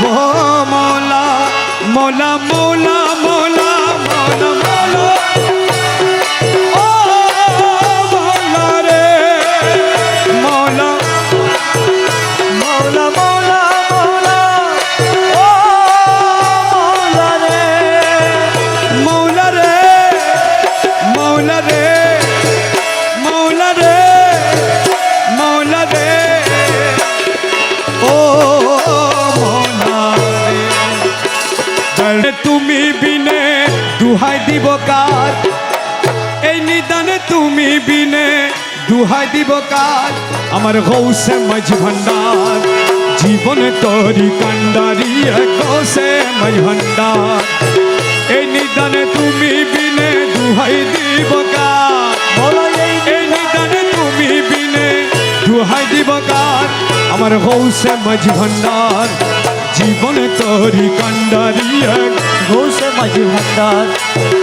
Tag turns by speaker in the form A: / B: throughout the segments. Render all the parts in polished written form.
A: মৌলা মৌলা মৌলা মৌলা মৌলা মৌলা ও মৌলা রে মৌলা
B: মৌলা মৌলা মৌলা ও মৌলা রে
A: মৌলা রে মৌলা রে মৌলা রে মৌলা রে ও মৌলা রে তুমি বিনে দুহাই দিব কার এই নিদানে তুমি বিনে দুহাই দিব কার আমার গৌসে মাঝ ভান্ডার জীবন তরি কান্ডারি গৌসে মাঝ ভান্ডার এই নিদানে তুমি বিনে দুহাই দিব কার এই নিদানে তুমি বিনে দুহাই দিব কার আমার গৌসে মাঝ ভান্ডার জীবন তরি কান্ডারি
B: গৌসে মাঝি ভান্ডার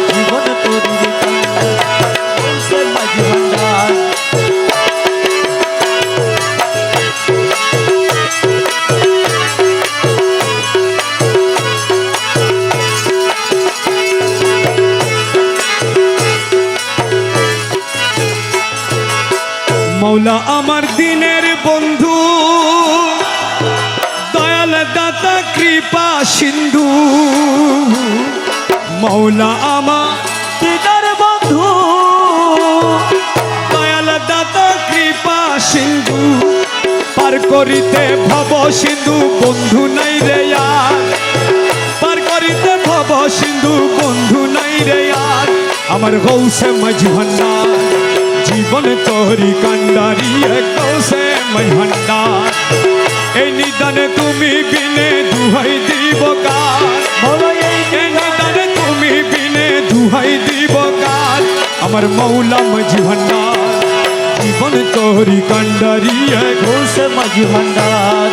B: জীবন তোরি গৌসে মাঝি ভান্ডার
A: মৌলা আমার দিনের বন্ধু দয়াল দাতা কৃপা সিন্ধু মৌলা আমার
B: দিদার বন্ধু
A: দয়াল দাতা কৃপা সিন্ধু পার করিতে ভব সিন্ধু বন্ধু নাই রে আর পার করিতে ভব সিন্ধু বন্ধু নাই রে আর আমার গৌসে মাঝ ভান্ডার জীবন তোরি কান্ডারি গৌসে মাঝ ভান্ডার এই নিদানে তুমি বিনে দুহাই দিব কার এই নিদানে তুমি বিনে দুহাই দিব কার আমার মৌলা মাঝ ভান্ডার জীবন তোরি কান্ডারি
B: গৌসে মাঝি ভান্ডার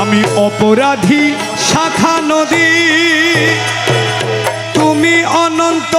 A: আমি অপরাধী শাখা নদী তুমি অনন্ত